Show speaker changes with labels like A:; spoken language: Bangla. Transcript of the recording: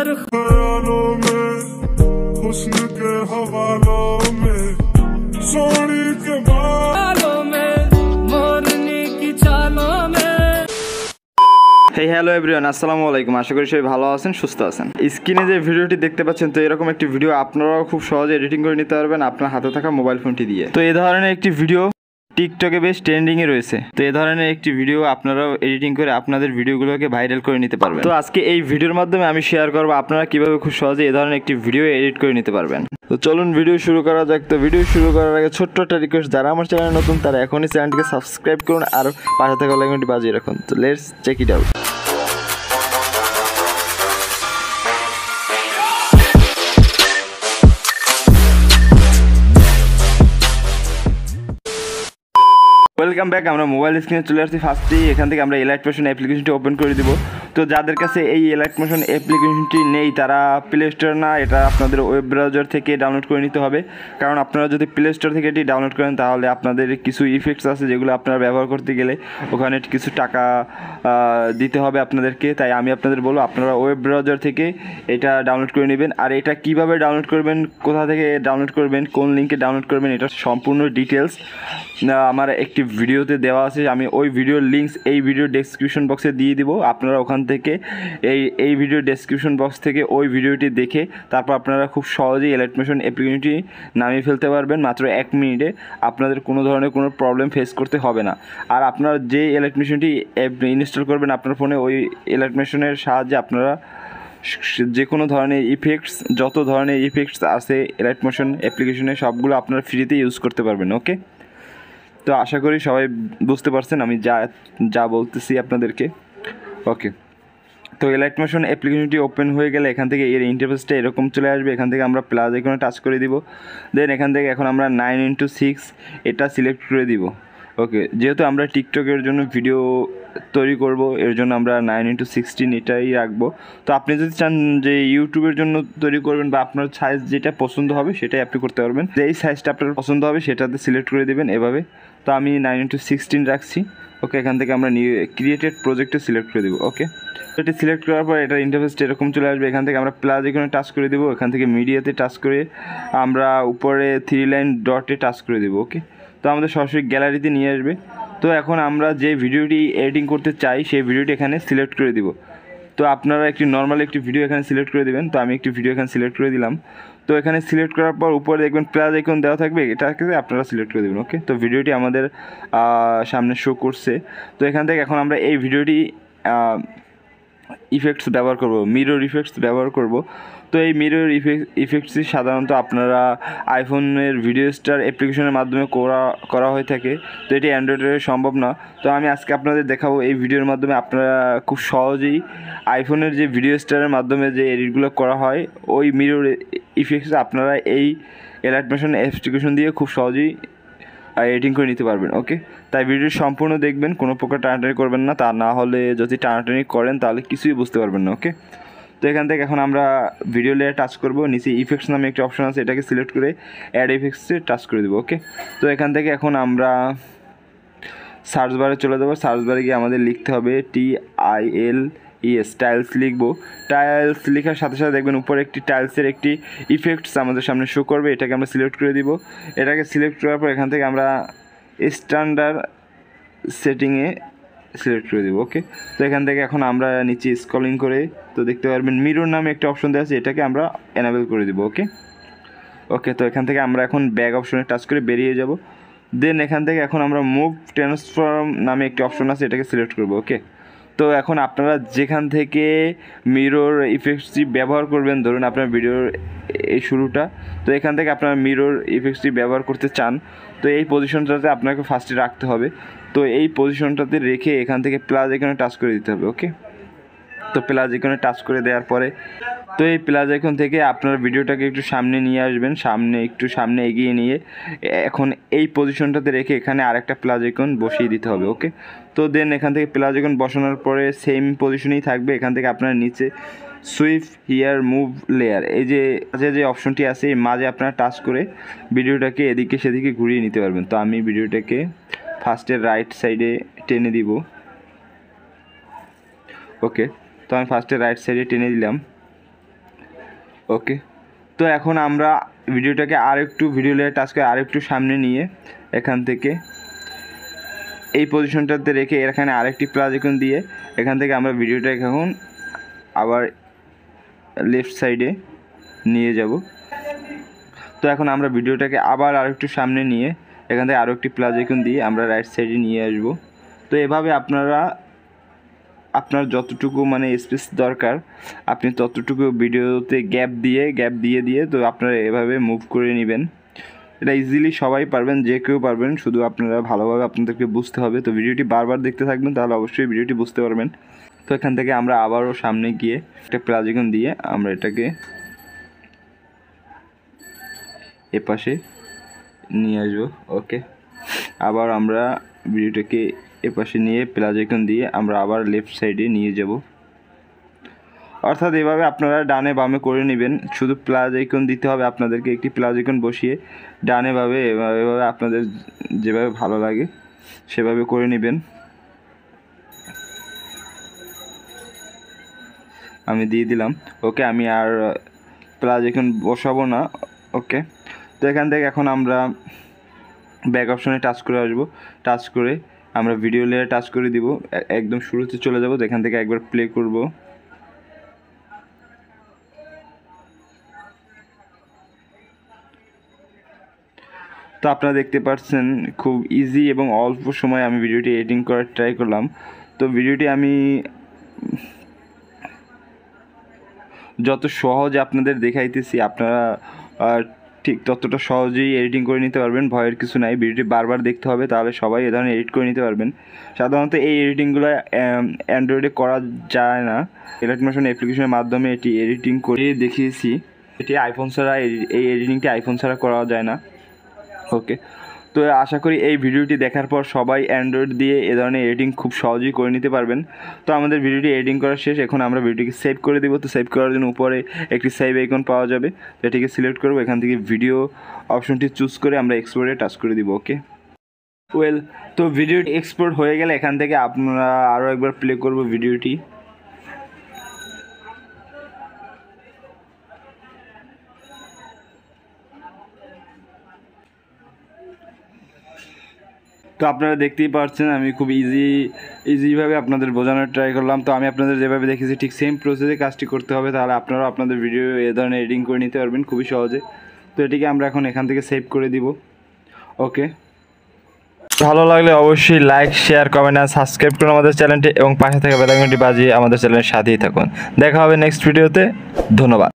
A: हर ख्यालों में हुस्न के हवालों में सोनी के बालों में मोरनी की चालों में।
B: हे হ্যালো এভরিওয়ান, আসসালামু আলাইকুম। আশা করি সবাই ভালো আছেন, সুস্থ আছেন। স্ক্রিনে যে ভিডিওটি দেখতে পাচ্ছেন, তো এরকম একটি ভিডিও আপনারাও খুব সহজে এডিটিং করে নিতে পারবেন আপনার হাতে থাকা মোবাইল ফোনটি দিয়ে। তো এই ধরনের একটি ভিডিও টিকটকে বেশ ট্রেন্ডিংয়ে রয়েছে। তো এই ধরনের একটি ভিডিও আপনারাও এডিটিং করে আপনাদের ভিডিওগুলোকে ভাইরাল করে নিতে পারবেন। তো আজকে এই ভিডিওর মাধ্যমে আমি শেয়ার করবো আপনারা কিভাবে খুব সহজে এই ধরনের একটি ভিডিও এডিট করে নিতে পারবেন। তো চলুন ভিডিও শুরু করা যাক। তো ভিডিও শুরু করার আগে ছোট্ট একটা রিকোয়েস্ট, যারা আমার চ্যানেলে নতুন তারা এখনই চ্যানেলটিকে সাবস্ক্রাইব করুন আর পাশে থাকা বেল আইকনটি বাজিয়ে রাখুন। তো let's check it out. Welcome back. আমরা মোবাইল স্ক্রিনে চলে আসছি। ফার্স্টেই এখান থেকে আমরা এলাইট মোশন অ্যাপ্লিকেশনটি ওপেন করে দিব। তো যাদের কাছে এই এলাইট মোশন অ্যাপ্লিকেশনটি নেই তারা প্লে স্টোর না, এটা আপনাদের ওয়েব ব্রাউজার থেকে ডাউনলোড করে নিতে হবে। কারণ আপনারা যদি প্লে স্টোর থেকে এটি ডাউনলোড করেন তাহলে আপনাদের কিছু ইফেক্টস আছে যেগুলো আপনারা ব্যবহার করতে গেলে ওখানে কিছু টাকা দিতে হবে আপনাদেরকে। তাই আমি আপনাদের বলবো আপনারা ওয়েব ব্রাউজার থেকে এটা ডাউনলোড করে নেবেন। আর এটা কিভাবে ডাউনলোড করবেন, কোথা থেকে ডাউনলোড করবেন, কোন লিঙ্কে ডাউনলোড করবেন, এটা সম্পূর্ণ ডিটেলস আমার একটি ভিডিওতে দেওয়া আছে। আমি ওই ভিডিওর লিঙ্কস এই ভিডিও ডেসক্রিপশন বক্সে দিয়ে দিব। আপনারা ওখান থেকে এই ভিডিও ডেসক্রিপশন বক্স থেকে ওই ভিডিওটি দেখে তারপর আপনারা খুব সহজেই এলাইট মোশন অ্যাপ্লিকেশনটি নামিয়ে ফেলতে পারবেন মাত্র 1 মিনিটে। আপনাদের কোনো ধরনের কোনো প্রবলেম ফেস করতে হবে না। আর আপনারা যে এলাইট মোশনটি ইনস্টল করবেন আপনার ফোনে, ওই এলাইট মোশনের সাহায্যে আপনারা যে কোনো ধরনের ইফেক্টস, যত ধরনের ইফেক্টস আছে এলাইট মোশন অ্যাপ্লিকেশনে সবগুলো আপনারা ফ্রিতে ইউজ করতে পারবেন। ওকে, তো আশা করি সবাই বুঝতে পারছেন আমি যা বলতেছি আপনাদেরকে। ওকে, তো এলাইট মোশন অ্যাপ্লিকেশনটি ওপেন হয়ে গেলে এখান থেকে এর ইন্টারফেসটা এরকম চলে আসবে। এখান থেকে আমরা প্লাস আইকনে টাচ করে দিব। দেন এখান থেকে এখন আমরা 9:6 এটা সিলেক্ট করে দিব। ওকে, যেহেতু আমরা টিকটকের জন্য ভিডিও তৈরি করব এর জন্য আমরা 9:16 এটাই রাখবো। তো আপনি যদি চান যে ইউটিউবের জন্য তৈরি করবেন বা আপনার সাইজ যেটা পছন্দ হবে সেটাই আপনি করতে পারবেন। যেই সাইজটা আপনার পছন্দ হবে সেটাতে সিলেক্ট করে দেবেন এভাবে। তো আমি 9:16 রাখছি। ওকে, এখান থেকে আমরা ক্রিয়েটেড প্রজেক্টে সিলেক্ট করে দেবো। ওকে, এটি সিলেক্ট করার পর এটা ইন্টারফেসটা এরকম চলে আসবে। এখান থেকে আমরা প্লাস আইকনে টাচ করে দেবো। এখান থেকে মিডিয়াতে টাচ করে আমরা উপরে 3 লাইন ডটে টাচ করে দেবো। ওকে, তো আমাদের সরাসরি গ্যালারিতে নিয়ে আসবে। তো এখন আমরা যে ভিডিওটি এডিটিং করতে চাই সেই ভিডিওটি এখানে সিলেক্ট করে দিব। তো আপনারা একটি নর্মাল একটি ভিডিও এখানে সিলেক্ট করে দেবেন। তো আমি একটি ভিডিও এখানে সিলেক্ট করে দিলাম। তো এখানে সিলেক্ট করার পর উপরে দেখবেন প্লাস আইকন দেওয়া থাকবে, এটাকে আপনারা সিলেক্ট করে দেবেন। ওকে, তো ভিডিওটি আমাদের সামনে শো করছে। তো এখান থেকে এখন আমরা এই ভিডিওটি ইফেক্টস ব্যবহার করব, মিরর ইফেক্টস ব্যবহার করব। তো এই মিরর ইফেক্টসটি সাধারণত আপনারা আইফোনের ভিডিও স্টার অ্যাপ্লিকেশনের মাধ্যমে করা হয়ে থাকে। তো এটি অ্যান্ড্রয়েডে সম্ভব না। তো আমি আজকে আপনাদের দেখাবো এই ভিডিওর মাধ্যমে আপনারা খুব সহজেই আইফোনের যে ভিডিও স্টারের মাধ্যমে যে এডিটগুলো করা হয় ওই মিরর ইফেক্টস আপনারা এই এলাইট মোশন অ্যাপ্লিকেশন দিয়ে খুব সহজেই এডিটিং করে নিতে পারবেন। ওকে, তাই ভিডিও সম্পূর্ণ দেখবেন, কোনো প্রকার টানাটানি করবেন না। তা না হলে যদি টানাটানি করেন তাহলে কিছুই বুঝতে পারবেন না। ওকে, তো এখান থেকে এখন আমরা ভিডিও লেয়ার টাচ করব। নিচে ইফেক্টস নামে একটি অপশন আছে, এটাকে সিলেক্ট করে অ্যাড ইফেক্টসে টাচ করে দেবো। ওকে, তো এখান থেকে এখন আমরা সার্চ বারে চলে যাবো। সার্চ বারে গিয়ে আমাদের লিখতে হবে TILES, টাইলস লিখবো। টাইলস লেখার সাথে সাথে দেখবেন উপরে একটি টাইলসের একটি ইফেক্টস আমাদের সামনে শো করবে, এটাকে আমরা সিলেক্ট করে দিব। এটাকে সিলেক্ট করার পর এখান থেকে আমরা স্ট্যান্ডার্ড সেটিংয়ে সিলেক্ট করে দেবো। ওকে, তো এখান থেকে এখন আমরা নিচে স্ক্রলিং করে তো দেখতে পারবেন মিরর নামে একটা অপশন দেওয়া আছে, এটাকে আমরা এনাবেল করে দেবো। ওকে, তো এখান থেকে আমরা এখন ব্যাক অপশনে টাচ করে বেরিয়ে যাব। দেন এখান থেকে এখন আমরা মুভ ট্রান্সফর্ম নামে একটি অপশন আছে, এটাকে সিলেক্ট করবো। ওকে, তো এখন আপনারা যেখান থেকে মিরর ইফেক্টসটি ব্যবহার করবেন, ধরুন আপনার ভিডিওর এই শুরুটা, তো এখান থেকে আপনারা মিরর ইফেক্টসটি ব্যবহার করতে চান, তো এই পজিশনটাতে আপনাকে ফার্স্টে রাখতে হবে। তো এই পজিশনটাতে রেখে এখান থেকে প্লাস আইকনে টাচ করে দিতে হবে। ওকে, তো প্লাস আইকনে টাচ করে দেওয়ার পরে তো এই প্লাস আইকন থেকে আপনার ভিডিওটাকে একটু সামনে নিয়ে আসবেন, একটু সামনে এগিয়ে নিয়ে এখন এই পজিশনটাতে রেখে এখানে আরেকটা প্লাস আইকন বসিয়ে দিতে হবে। ওকে, তো দেন এখান থেকে প্লাস আইকন বসানোর পরে সেম পজিশনেই থাকবে। এখান থেকে আপনার নিচে সুইপ হিয়ার মুভ লেয়ার এই যে অপশনটি আছে এই মাঝে আপনারা টাচ করে ভিডিওটাকে এদিকে সেদিকে ঘুরিয়ে নিতে পারবেন। তো আমি ভিডিওটাকে ফার্স্টে রাইট সাইডে টেনে দিব। ওকে, তো আমি ফার্স্টে রাইট সাইডে টেনে দিলাম। ওকে, তো এখন আমরা ভিডিওটাকে আরেকটু ভিডিও লেয়ার টাচ করে আরেকটু সামনে নিয়ে এখান থেকে এই পজিশনটাতে রেখে এখানে আরেকটি প্লাস আইকন দিয়ে এখান থেকে আমরা ভিডিওটাকে এখন আবার লেফট সাইডে নিয়ে যাব। তো এখন আমরা ভিডিওটাকে আবার আরেকটু সামনে নিয়ে এখান থেকে আরও একটি প্লাস আইকন দিয়ে আমরা রাইট সাইডে নিয়ে আসব। তো এভাবে আপনারা আপনার যতটুকু মানে স্পেস দরকার আপনি ততটুকু ভিডিওতে গ্যাপ দিয়ে তো আপনারা এভাবে মুভ করে নেবেন। এটা ইজিলি সবাই পারবেন, যে কেউ পারবেন, শুধু আপনারা ভালোভাবে আপনাদেরকে বুঝতে হবে। তো ভিডিওটি বারবার দেখতে থাকবেন, তাহলে অবশ্যই ভিডিওটি বুঝতে পারবেন। তো এখান থেকে আমরা আবারও সামনে গিয়ে একটা প্লাস আইকন দিয়ে আমরা এটাকে এপাশে নিয়ে আসবো। ওকে, আবার আমরা ভিডিওটাকে এপাশে নিয়ে প্লাস আইকন দিয়ে আমরা আবার লেফট সাইডে নিয়ে যাব। অর্থাৎ এভাবে আপনারা ডানে বামে করে নেবেন, শুধু প্লাস আইকন দিতে হবে আপনাদেরকে, একটি প্লাস আইকন বসিয়ে ডানে বামে এভাবে আপনাদের যেভাবে ভালো লাগে সেভাবে করে নেবেন। আমি দিয়ে দিলাম। ওকে, আমি আর প্লাস আইকন বসাবো না। ওকে, তো এখান থেকে এখন আমরা ব্যাক অপশনে টাচ করে আসবো। টাচ করে আমরা ভিডিও লেয়ার টাচ করে দিব, একদম শুরুতে চলে যাব। তো এখান থেকে একবার প্লে করব। তো আপনারা দেখতে পাচ্ছেন খুব ইজি এবং অল্প সময় আমি ভিডিওটি এডিটিং করার ট্রাই করলাম। তো ভিডিওটি আমি যত সহজে আপনাদের দেখাইতেছি আপনারা ঠিক ততটা সহজেই এডিটিং করে নিতে পারবেন, ভয়ের কিছু নাই। ভিডিওটি বারবার দেখতে হবে, তাহলে সবাই এ ধরনের এডিট করে নিতে পারবেন। সাধারণত এই এডিটিংগুলো অ্যান্ড্রয়েডে করা যায় না। এলাইট মোশন অ্যাপ্লিকেশনের মাধ্যমে এটি এডিটিং করে দেখিয়েছি। এটি আইফোন ছাড়া এই এডিটিংটি আইফোন ছাড়া করা যায় না। ওকে, তো আশা করি এই ভিডিওটি দেখার পর সবাই অ্যান্ড্রয়েড দিয়ে এ ধরনের এডিটিং খুব সহজেই করে নিতে পারবেন। তো আমাদের ভিডিওটি এডিটিং করা শেষ, এখন আমরা ভিডিওটিকে সেভ করে দেবো। তো সেভ করার জন্য উপরে একটি সেভ আইকন পাওয়া যাবে, তো এটিকে সিলেক্ট করবো। এখান থেকে ভিডিও অপশনটি চুজ করে আমরা এক্সপোর্টে টাচ করে দিব। ওকে, তো ভিডিওটি এক্সপোর্ট হয়ে গেলে এখান থেকে আপনারা আরও একবার প্লে করব ভিডিওটি। তো আপনারা দেখতেই পাচ্ছেন আমি খুব ইজিভাবে আপনাদের বোঝানোর ট্রাই করলাম। তো আমি আপনাদের যেভাবে দেখেছি ঠিক সেম প্রসেসে কাজটি করতে হবে, তাহলে আপনারাও আপনাদের ভিডিও এ ধরনের এডিটিং করে নিতে পারবেন খুবই সহজে। তো এটিকে আমরা এখন এখান থেকে সেভ করে দিব। ওকে, ভালো লাগলে অবশ্যই লাইক, শেয়ার, কমেন্ট আর সাবস্ক্রাইব করুন আমাদের চ্যানেলটি এবং পাশে থাকা বেল আইকনটি বাজিয়ে আমাদের চ্যানেলের সাথেই থাকুন। দেখা হবে নেক্সট ভিডিওতে। ধন্যবাদ।